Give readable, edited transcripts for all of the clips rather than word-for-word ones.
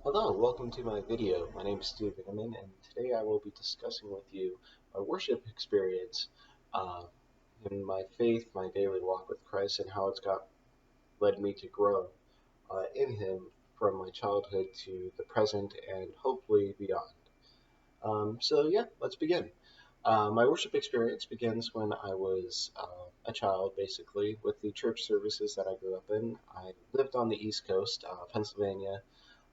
Hello, welcome to my video. My name is Steve Inman, and today I will be discussing with you my worship experience uh, in my faith, my daily walk with Christ, and how it's got led me to grow in Him from my childhood to the present and hopefully beyond. So, let's begin. My worship experience begins when I was a child, basically, with the church services that I grew up in. I lived on the East Coast, Pennsylvania.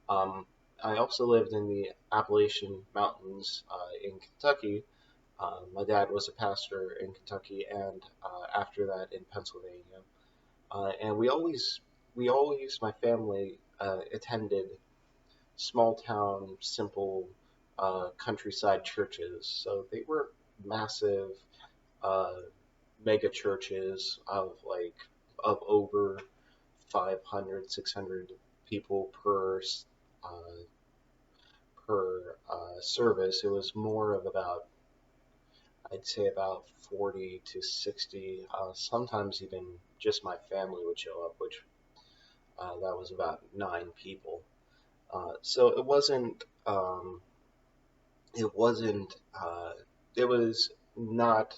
um, I also lived in the Appalachian Mountains in Kentucky. My dad was a pastor in Kentucky, and after that in Pennsylvania. And my family, attended small town, simple countryside churches. So they were massive uh, mega churches of over 500, 600 people uh, per service. It was more of I'd say about 40 to 60. Sometimes even just my family would show up, which that was about 9 people. So it wasn't, it was not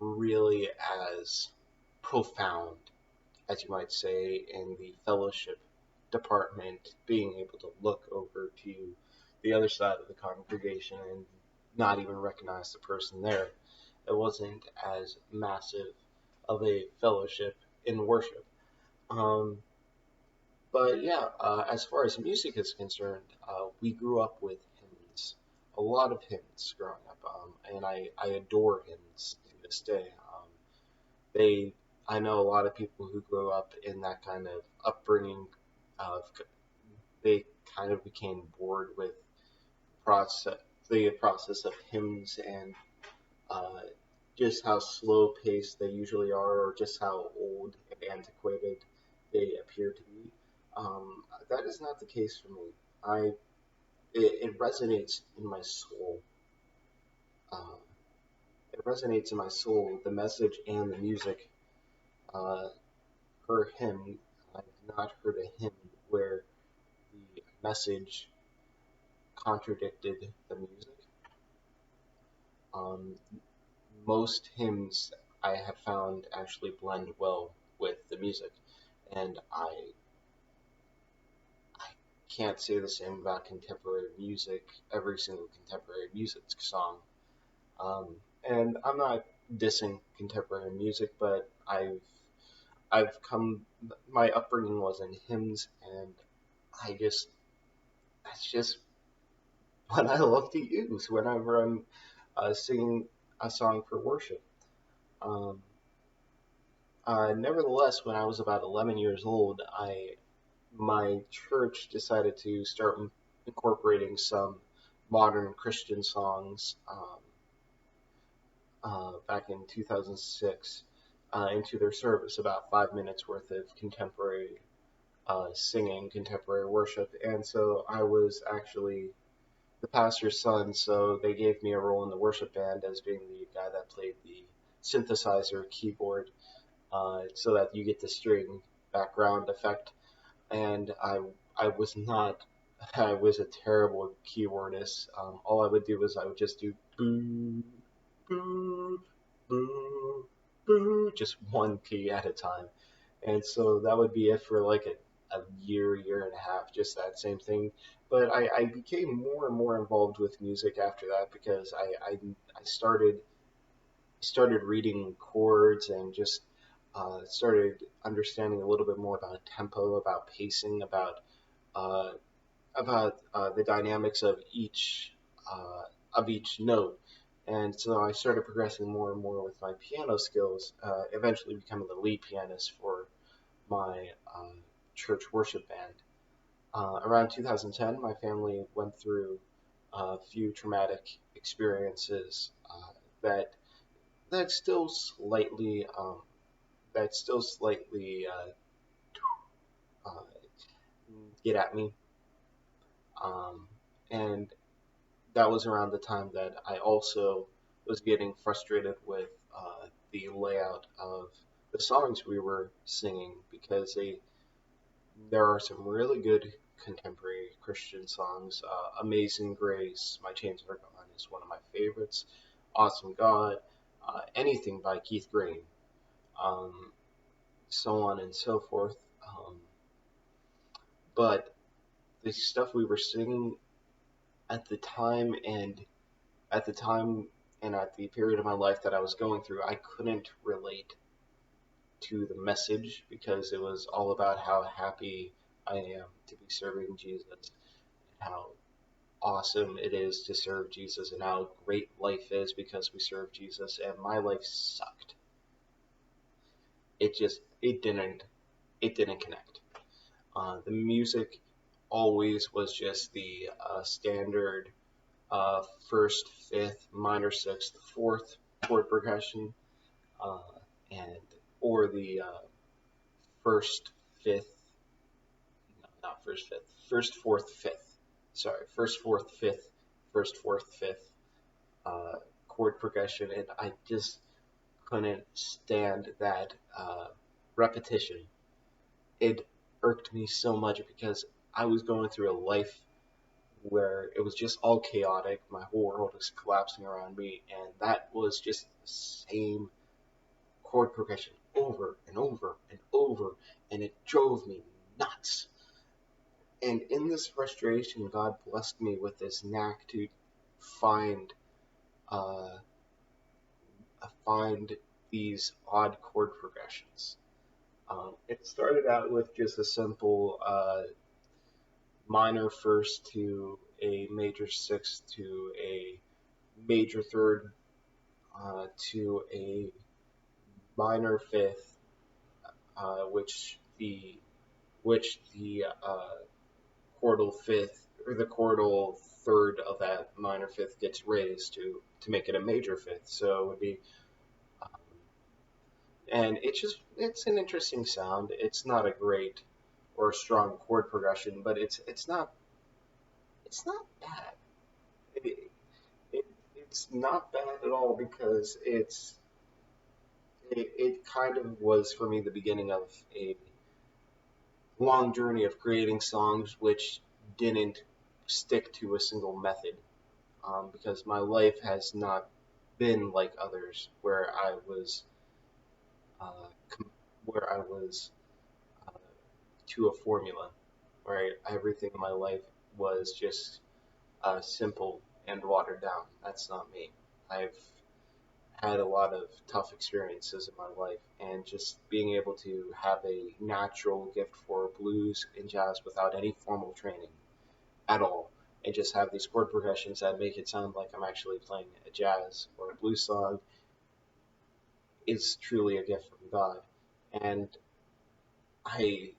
really as profound as you might say in the fellowship department, being able to look over to the other side of the congregation and not even recognize the person there. It wasn't as massive of a fellowship in worship. Um, but as far as music is concerned, we grew up with hymns, a lot of hymns growing up, and I adore hymns to this day. They, I know a lot of people who grew up in that kind of upbringing. Of they kind of became bored with process the process of hymns and uh, just how slow paced they usually are, or just how old and antiquated they appear to be. That is not the case for me. I it resonates in my soul. Uh, it resonates in my soul. The message and the music. Uh, per hymn, I've not heard a hymn where the message contradicted the music. Um, Most hymns I have found actually blend well with the music, and I can't say the same about contemporary music. Every single contemporary music song, and I'm not dissing contemporary music, but I've come my upbringing was in hymns, and I just that's just what I love to use whenever I'm singing a song for worship. Um, Nevertheless, when I was about 11 years old, I my church decided to start incorporating some modern Christian songs back in 2006 into their service, about 5 minutes worth of contemporary singing, contemporary worship. And so I was actually the pastor's son, so they gave me a role in the worship band as being the guy that played the synthesizer keyboard, so that you get the string background effect. And I was not I was a terrible keyboardist. All I would do was I would just do boo boo boo boo, just one key at a time. And so that would be it for like a year and a half, just that same thing. But I became more and more involved with music after that because I started reading chords and just started understanding a little bit more about tempo, about pacing, uh, about the dynamics of each note. And so I started progressing more and more with my piano skills, eventually becoming the lead pianist for my church worship band. Around 2010, my family went through a few traumatic experiences that that still slightly um, that still slightly uh, get at me. Um, and that was around the time that I also was getting frustrated with the layout of the songs we were singing because there are some really good contemporary Christian songs. Amazing Grace, My Chains Are Gone is one of my favorites. Awesome God, anything by Keith Green, um, so on and so forth. But the stuff we were singing at the time and at the time and at the period of my life that I was going through, I couldn't relate to the message because it was all about how happy I am to be serving Jesus, how awesome it is to serve Jesus, and how great life is because we serve Jesus. And my life sucked. It didn't connect. The music always was just the standard first, fifth, minor sixth, fourth chord progression, uh, and or the first, fifth, no, not first, fifth, first, fourth, fifth. Sorry, first, fourth, fifth, first, fourth, fifth chord progression, and I just couldn't stand that repetition. It irked me so much because I was going through a life where it was just all chaotic. My whole world was collapsing around me, and that was just the same chord progression over and over and over, and it drove me nuts. And in this frustration, God blessed me with this knack to find uh, find these odd chord progressions. It started out with just a simple minor first to a major sixth to a major third to a minor fifth, which the chordal fifth or the chordal third of that minor fifth gets raised to make it a major fifth. So it would be, um, and it's an interesting sound. It's not a great or a strong chord progression, but it's not bad. It, it's not bad at all because it kind of was for me the beginning of a long journey of creating songs which didn't stick to a single method, because my life has not been like others uh, where I was uh, to a formula, where everything in my life was just simple and watered down. That's not me. I've had a lot of tough experiences in my life, and just being able to have a natural gift for blues and jazz without any formal training at all, and just have these chord progressions that make it sound like I'm actually playing a jazz or a blues song is truly a gift from God. And I,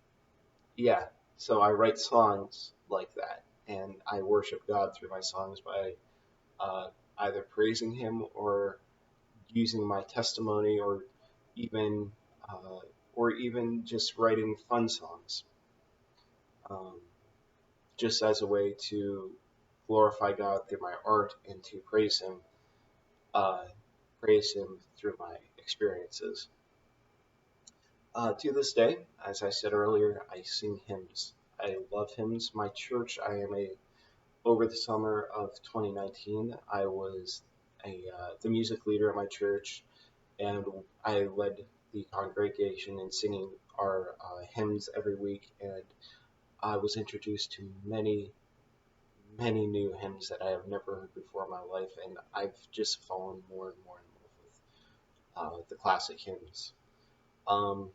yeah, so I write songs like that, and I worship God through my songs by uh, either praising Him or using my testimony, even uh, or even just writing fun songs, um, just as a way to glorify God through my art and to uh, praise Him through my experiences. To this day, as I said earlier, I sing hymns. I love hymns. My church, over the summer of 2019, I was the music leader at my church, and I led the congregation in singing our hymns every week, and I was introduced to many, many new hymns that I have never heard before in my life, and I've just fallen more and more in love with the classic hymns. Um,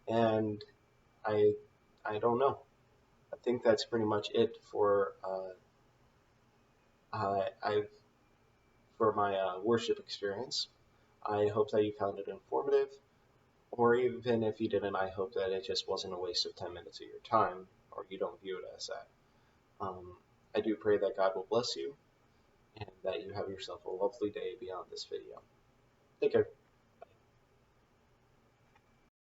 and I, I don't know. I think that's pretty much it I for my worship experience. I hope that you found it informative. Or even if you didn't, I hope that it just wasn't a waste of 10 minutes of your time, or you don't view it as that. I do pray that God will bless you, and that you have yourself a lovely day beyond this video. Take care.